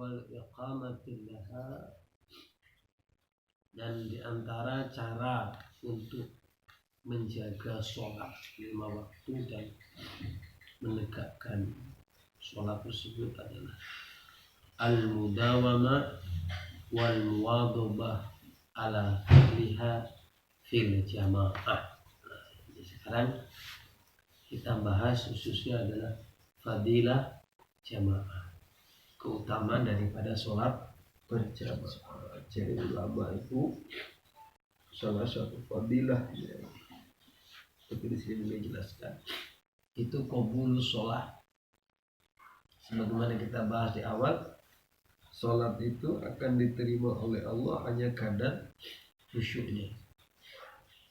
wal iqamati laha, dan diantara cara untuk menjaga sholat 5 waktu dan menegakkan sholat tersebut adalah al-mudawamah wal muwadhabah ala fi'liha fil jamaah. Jadi sekarang kita bahas khususnya adalah fadilah jamaah, keutamaan daripada sholat berjamaah. Jadi ulama itu salah satu fadilah seperti di sini menjelaskan itu qabul sholat. Sebagaimana kita bahas di awal, sholat itu akan diterima oleh Allah hanya kadar khusyuknya.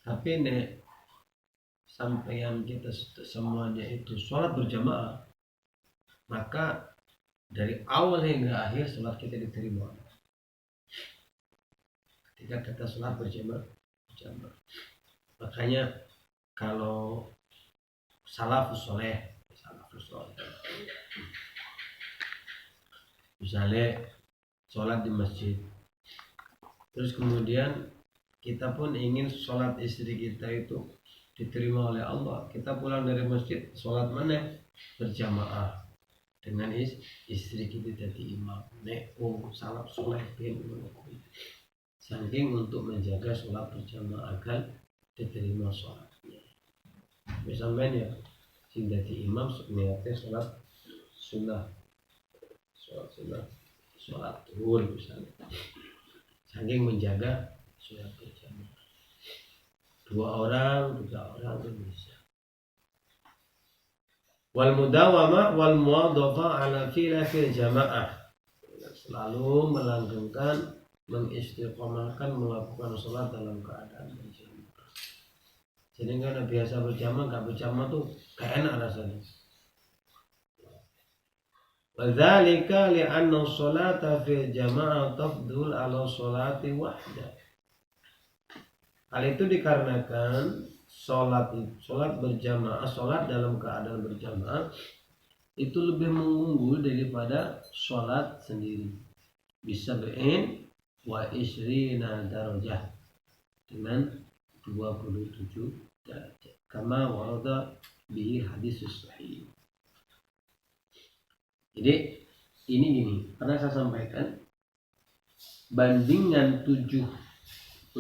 Tapi sampai yang kita semuanya itu sholat berjamaah, maka dari awal hingga akhir sholat kita diterima. Ketika kita sholat berjamaah. Makanya kalau salafus soleh, misalnya sholat di masjid, terus kemudian kita pun ingin sholat istri kita itu diterima oleh Allah, kita pulang dari masjid sholat mana? Berjamaah dengan istri kita jadi imam. Salaf soleh saking untuk menjaga sholat berjamaah agar diterima sholatnya. Misalnya ya, sing dadi imam niatnya sholat sunnah, sholat zuhur misalnya, saking menjaga sholat berjamaah. 2 orang, 3 orang itu bisa. Wal mudawamah wal muwadhafa ala fil jamaah, selalu melanggengkan, mengistiqomahkan melakukan sholat dalam keadaan berjamaah. Jadi karena biasa berjamaah, nggak berjamaah tuh kayak enak rasanya. Wadzalika li'anna sholata fil jamaah tafdul ala sholati wahda. Hal itu dikarenakan sholat berjamaah, sholat dalam keadaan berjamaah itu lebih mengunggul daripada sholat sendiri. Bisa berin wa isrina darajah, dengan 27 derajat. Kama warada bihi hadis sahih. Jadi ini gini, pernah saya sampaikan bandingan 27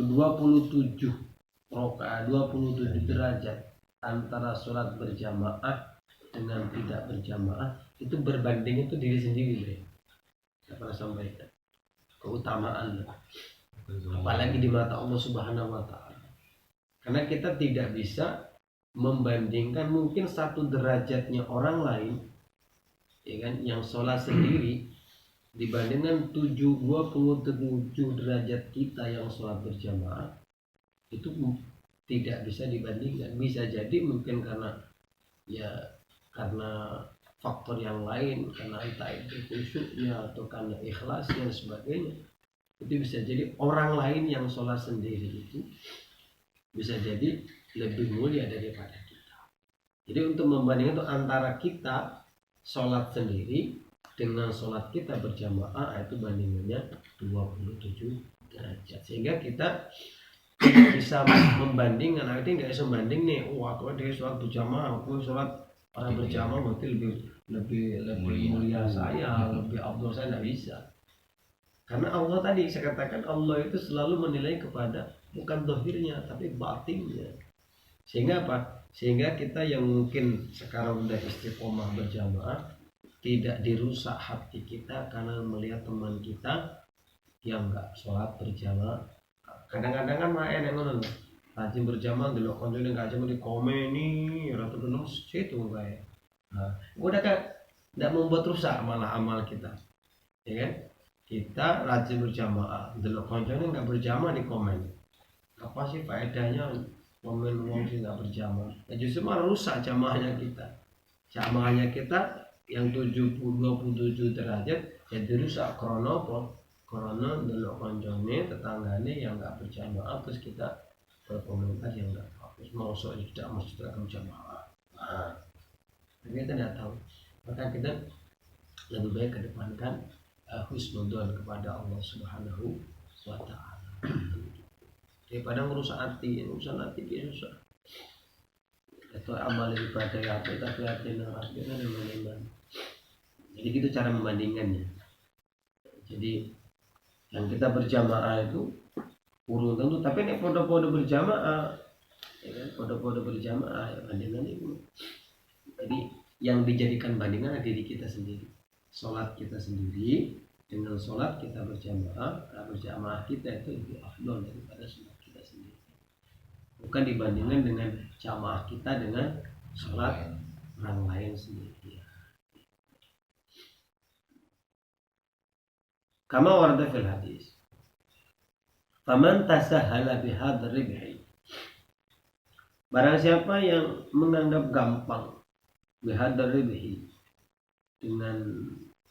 rakaat 27 derajat antara sholat berjamaah dengan tidak berjamaah itu berbanding itu diri sendiri deh. Saya pernah sampaikan keutamaan, apalagi di mata Allah Subhanahu wa Ta'ala. Karena kita tidak bisa membandingkan mungkin 1 derajatnya orang lain, ya kan, yang sholat sendiri dibandingkan 27 derajat kita yang sholat berjamaah, itu tidak bisa dibandingkan. Bisa jadi mungkin karena faktor yang lain, karena entah itu khusyuknya atau karena ikhlasnya dan sebagainya. Itu bisa jadi orang lain yang sholat sendiri itu bisa jadi lebih mulia daripada kita. Jadi untuk membandingkan itu antara kita sholat sendiri dengan sholat kita berjamaah, itu bandingannya 27 derajat. Sehingga kita bisa membandingkan, artinya nggak bisa membanding nih, aku dia sholat berjamaah, aku sholat orang berjamaah berarti lebih mulia saya, lebih afdal saya, nggak bisa. Karena Allah tadi saya katakan, Allah itu selalu menilai kepada bukan zahirnya tapi batinnya. Sehingga apa? Sehingga kita yang mungkin sekarang udah istiqomah berjamaah tidak dirusak hati kita karena melihat teman kita yang nggak sholat berjamaah. Kadang-kadang kan main yang ngono, rajin berjamaah delok koncone nggak cuma dikomeni ora tuh situ kayak. Nah, udah kan tidak membuat rusak malah amal kita, ya kan? Kita rajin berjamaah, delok koncone nggak berjamaah di komen. Apa sih faedahnya komen wong sing nggak berjamaah? Ya justru malah rusak jamaahnya kita. Jamaahnya kita yang 27 derajat jadi rusak karena apa? Karena delok koncone tetanggane yang nggak berjamaah, terus kita berkomentar yang nggak bagus, mau tidak masjid akan berjamaah. Nah, kita tidak tahu. Maka kita lebih baik kedepankan husnudzon kepada Allah Subhanahu wa taala. Daripada ngerusak hati, urusan hati dia susah. Itu amal ibadah ya apa tapi hati neraka itu kan yang. Jadi gitu cara membandingkannya. Jadi yang kita berjamaah itu urun tentu, tapi nek podo-podo berjamaah, ya kan, podo-podo berjamaah ya bandingan itu. Jadi yang dijadikan bandingan adalah diri kita sendiri, sholat kita sendiri dengan sholat kita berjamaah. Nah, berjamaah kita itu lebih afdol daripada sholat kita sendiri, bukan dibandingkan dengan jamaah kita dengan sholat orang lain sendiri. Kama warada fil hadis, faman tasahala bihadzal ribhi, barang siapa yang menganggap gampang bihadzal ribhi, dengan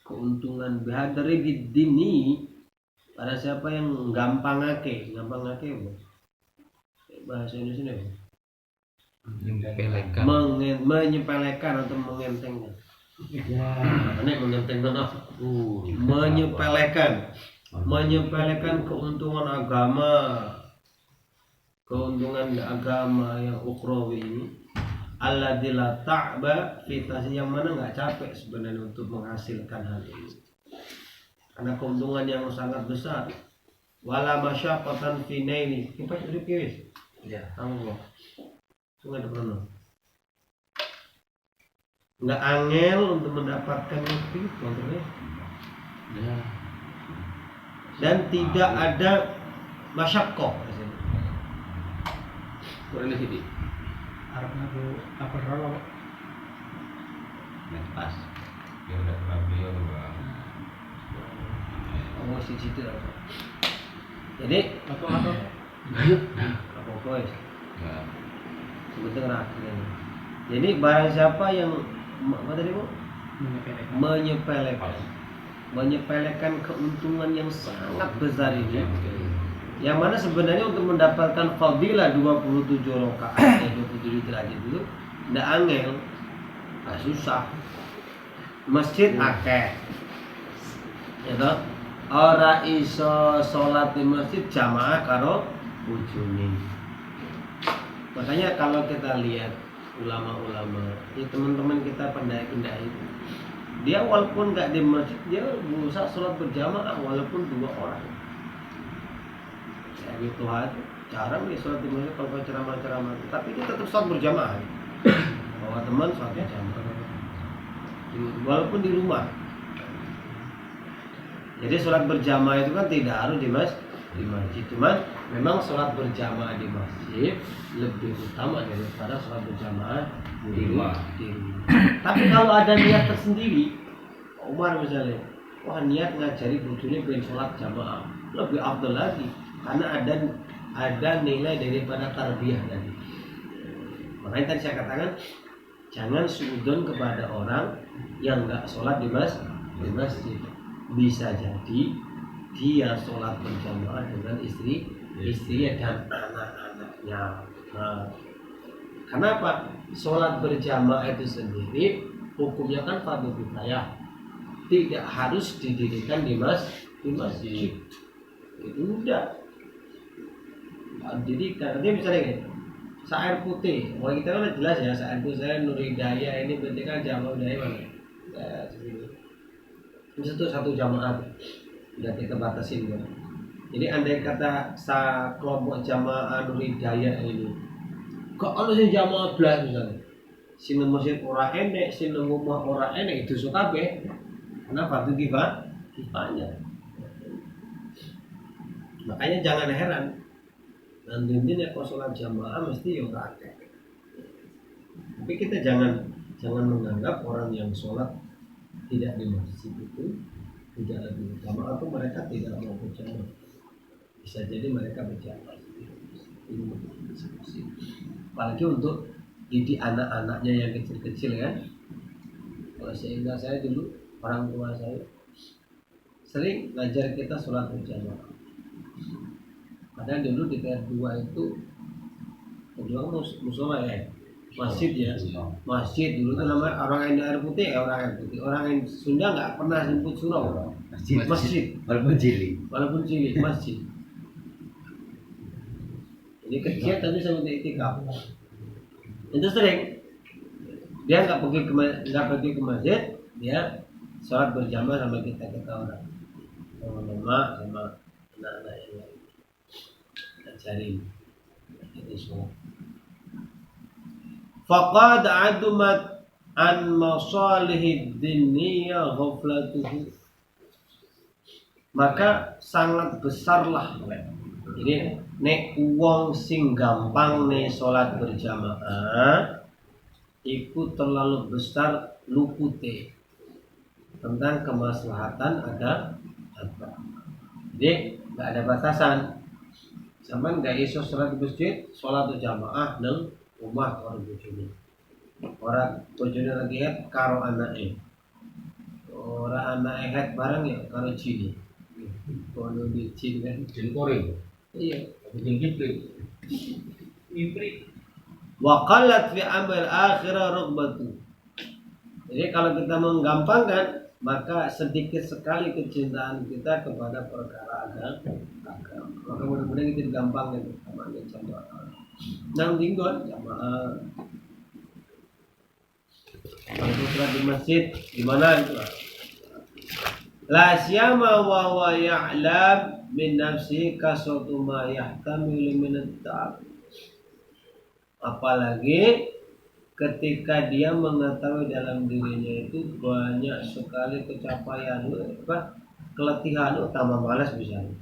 keuntungan bihadzal ribhi dini, barang siapa yang gampangake apa? Bahasa Indonesia apa? Menyepelekan atau mengentengkan. Nek mengentengkan apa? Menyepelekan keuntungan agama yang ukhrawi ini, alladzi la ta'ba fitasi, yang mana nggak capek sebenarnya untuk menghasilkan hal ini, karena keuntungan yang sangat besar. Wala masyaqqatan fi naili, kita sudah kiris ya Allah sungai depan, nggak angel untuk mendapatkan itu kontrolnya ya. Dan tidak ada masyaqqah boleh sini Arabnya bu apa rolo pas ya udah rapi ya bang situ apa jadi apa guys sebetulnya rakyat. Jadi barang siapa yang apa tadi bu menyepelekan keuntungan yang sangat besar ini, yang mana sebenarnya untuk mendapatkan fadilah 27 rakaat 27 derajat itu tidak angel, nggak susah. Masjid akeh, ya toh. Ora iso sholat di masjid jamaah karo bojone. Makanya kalau kita lihat ulama-ulama, ya teman-teman kita pendaki-pendaki itu, dia walaupun nggak di masjid, dia berusaha sholat berjamaah walaupun 2 orang. Ya gitu aja. Jarang dia sholat di masjid kalau ceramah-ceramah, tapi dia tetap sholat berjamaah. Bawa teman sholatnya jamaah, walaupun di rumah. Jadi sholat berjamaah itu kan tidak harus di masjid, cuman memang sholat berjamaah di masjid lebih utama daripada sholat berjamaah di rumah. Tapi kalau ada niat tersendiri, Umar misalnya, wah niat ngajari bojone pengen sholat jamaah, lebih afdal lagi, karena ada nilai daripada tarbiyah tadi. Makanya tadi saya katakan jangan suudzon kepada orang yang nggak sholat di masjid. Bisa jadi dia sholat berjamaah dengan istrinya dan anak-anaknya. Nah, kenapa? Sholat berjamaah itu sendiri hukumnya kan fardhu kifayah, tidak harus didirikan di masjid. Itu udah. Jadi katanya misalnya gini, Syair putih, kalau kita kan jelas ya, Syair putih saya Nur Hidayah ini berarti kan jamaah dari mana? Satu jamaah udah kita batasin kan. Jadi andai kata kelompok jamaah Nur Hidayah ini kok ono sing jamaah belas misalnya, sing masjid ora enek, sing omah ora enek, itu suka kabeh. Kenapa? Itu kifayah. Makanya jangan heran nanti ya kalau sholat jamaah mesti yang akeh. Tapi kita jangan menganggap orang yang sholat tidak di masjid itu tidak lebih utama, atau mereka tidak mau berjamaah. Bisa jadi mereka berjamaah. Ini diskusi. Apalagi untuk didik anak-anaknya yang kecil-kecil kan. Kalau sehingga saya dulu orang tua saya sering ngajar kita sholat berjamaah. Padahal dulu di TR2 itu kedua musola ya. masjid ya, masjid dulu kan namanya orang yang air putih ya orang air putih, orang yang Sunda nggak pernah jemput surau, masjid walaupun cilik masjid. Jadi kecil tadi sama itikaf itu sering dia nggak pergi ke masjid, dia sholat berjamaah sama kita orang, sama mama sama anak-anak yang lain, ajarin itu sholat. Faqad adumat an masalihid dunya ghaflatuhu, maka sangat besarlah. Jadi nek wong sing gampang nih sholat berjamaah iku terlalu besar lupute tentang kemaslahatan ada apa. Jadi nggak ada batasan. Sampai nggak iso sholat di masjid, sholat berjamaah nang rumah orang bojone. Orang bojone lagi het karo anake. Orang anake het bareng ya karo cini. Kono di cini kan jin koreng. Iya, jin kipri. Wa qallat fi amal akhirah rughbatu. Jadi kalau kita menggampangkan, maka sedikit sekali kecintaan kita kepada perkara agama. Maka mudah-mudahan kita gampang itu sama nang dinggon jamaah. Kalau sholat di masjid di mana itu? La siyama wa ya'lam min nafsi kasatu ma yahtamilu min at-ta'ab. Apalagi ketika dia mengetahui dalam dirinya itu banyak sekali kecapaian, keletihan, tambah malas misalnya.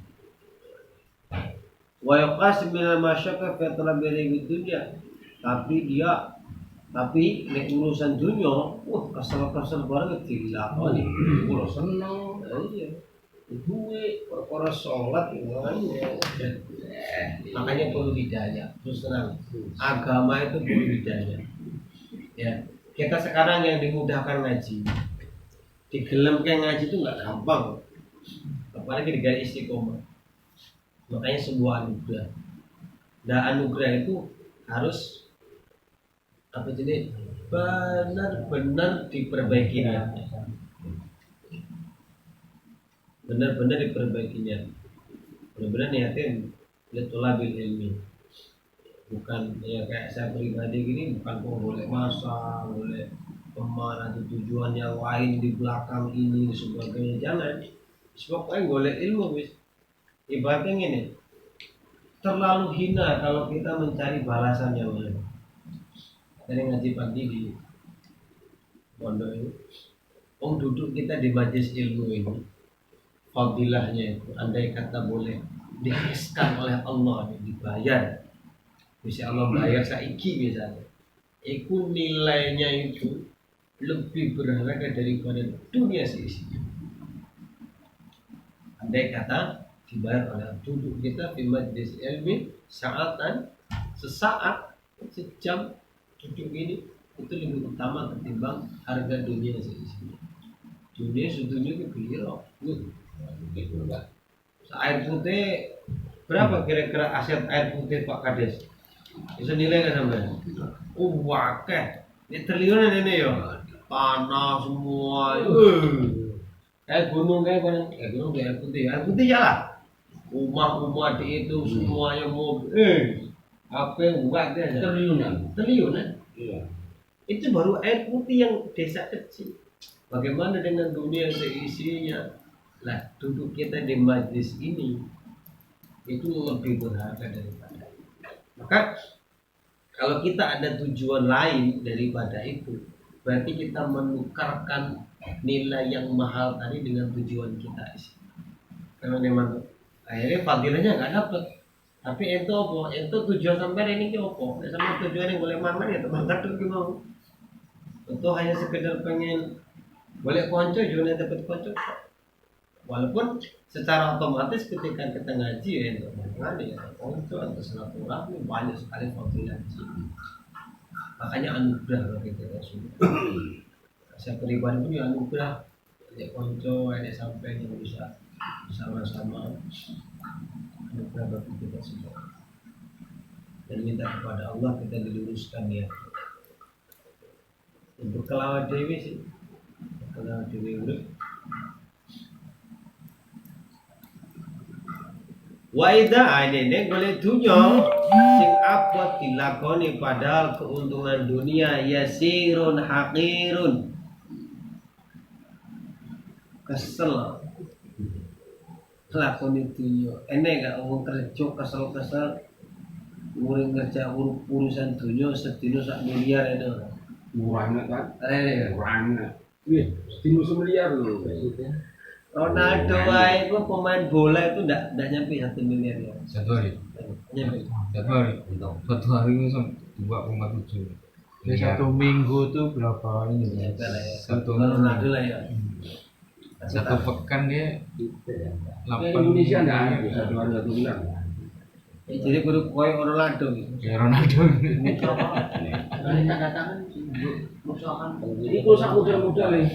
Wa yaqas min al-masyaqqa fi talabil dunya. Tapi nek urusan dunia, kesel-kesel banget dilakoni. Kulo seneng. Iya. Duwe perkara salat ngene. Makanya perlu hidayah. Terus terang, agama itu perlu hidayah. Ya, kita sekarang yang dimudahkan ngaji. Digelemkan ngaji itu enggak gampang. Apalagi dengan istiqomah. Makanya sebuah anugerah. Dan anugerah itu harus apa jadi benar-benar diperbaikinya. Benar-benar diperbaikinya. Benar-benar niatin litulabil ilmi. Bukan ya kayak saya pribadi gini, bukan kok boleh masak, boleh kemana atau tujuan yang lain di belakang ini sebagainya, jangan. Sebab kan boleh ilmu bis. Ibaratnya gini, terlalu hina kalau kita mencari balasan yang lain. Dari ngaji pagi di pondok ini, duduk kita di majelis ilmu ini, fadilahnya itu, andai kata boleh dihiskan oleh Allah, dibayar, bisa Allah bayar saiki misalnya, itu nilainya itu lebih berharga daripada dunia seisinya. Andai kata dibayar oleh duduk kita di majelis ilmu saatan, sesaat, sejam duduk ini itu lebih utama ketimbang harga dunia seisinya. Dunia sedunia itu biro, air putih berapa kira-kira aset air putih Pak Kades? Bisa nilai kan sampai? Wakeh, ini triliunan ini ya, tanah semua. Kayak gunung gunung air putih ya lah. Rumah di itu semuanya mobil. Apa yang buat dia? Triliunan. Iya. Itu baru air putih yang desa kecil. Bagaimana dengan dunia seisinya? Lah, duduk kita di majlis ini itu lebih berharga daripada. Maka kalau kita ada tujuan lain daripada itu, berarti kita menukarkan nilai yang mahal tadi dengan tujuan kita isi. Karena memang akhirnya fadilahnya nggak dapat. Tapi itu apa? Itu tujuan sampai ini apa? Sama tujuan yang boleh mangan ya teman satu mau. Itu hanya sekedar pengen boleh konco, juga dapat konco. Walaupun secara otomatis ketika kita ngaji ya untuk mengaji ya konco atau silaturahmi banyak sekali fadilah di sini. Makanya anugerah bagi kita semua. Saya pribadi pun ya anugerah. Ada konco, ada sampai yang bisa bersama-sama. Anugerah bagi kita semua. Dan minta kepada Allah kita diluruskan ya. Bekal awak dhewe sih. Bekal awak dhewe urip. Wa idza ainene golek dunya sing abot dilakoni padahal keuntungan dunia yasirun haqirun. Kesel lakoni dunya. Enek gak wong kerja kesel-kesel muring kerja urusan dunia sedina sak miliar itu. Murahnya kan, Eh, murahnya. Wih, stimulus miliar loh. Ronaldo wae itu pemain bola itu enggak nyampe 1 miliar ya. Satu hari. Nyampe. Satu hari ini sampai 2,7. Ya, 1 minggu tuh berapa ini ya? Nyampe lah ya. Satu Ronaldo lah ya. satu pekan dia Di 8 Indonesia enggak ada bisa 2 bulan. Jadi kudu koyo Ronaldo gitu. kayak Ronaldo. Kali tanda tangan musuhan. Jadi kalau sak modal-modal nih.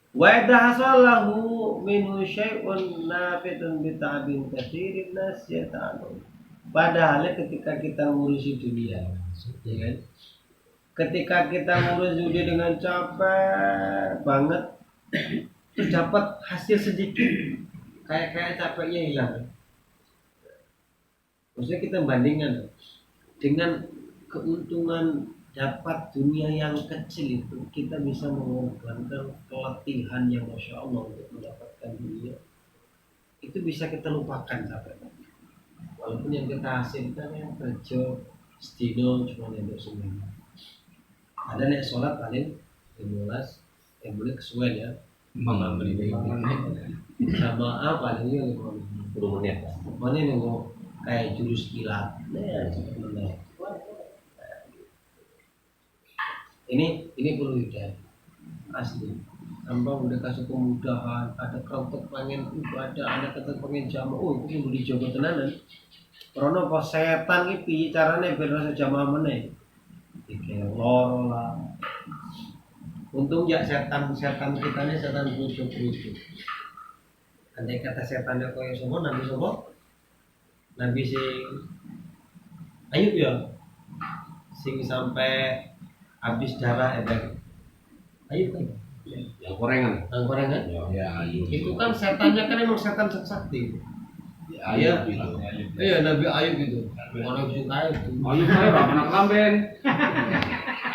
Wa idza hasalahu minhu syai'un nafitun bi ta'bin katsirin nas yata'alu. Padahal ketika kita ngurusi dunia, ya kan? Ketika kita ngurus dunia dengan capek banget, terus dapat hasil sedikit, kayak capeknya hilang. Maksudnya kita bandingkan dengan keuntungan dapat dunia yang kecil itu, kita bisa mengorbankan pelatihan yang masya Allah untuk mendapatkan dunia. Itu bisa kita lupakan capek. Walaupun yang kita hasilkan yang kerja sedino cuma untuk seminggu. Ada nek sholat paling 15 yang boleh kesuwen ya. Mengambil Jamaah paling ya 10 menit. mana nih kok kayak jurus kilat. Nah, cepet meneh. Ini perlu hidayah asli. Hamba udah kasih kemudahan, ada kelompok pengen ibadah, ada kelompok pengen jamaah. Oh, itu kudu dijogo tenanan. Karena pas setan iki piye carane biar rasa jamaah meneh. Iki loro lah. Untung ya setan kita ini setan bujuk-bujuk. Andai kata setannya koyo semua nabi semua. Nabi sing Ayub ya. Sing sampai habis darah Ayub kan. Yang korengan. Angkorangan. Ya, Itu kan setannya kan emang setan sakti. Ayub itu. Iya Nabi Ayub itu. Orang suka itu. Ayub saya pernah kelamben.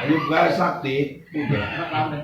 Ayub gak sakti. Udah.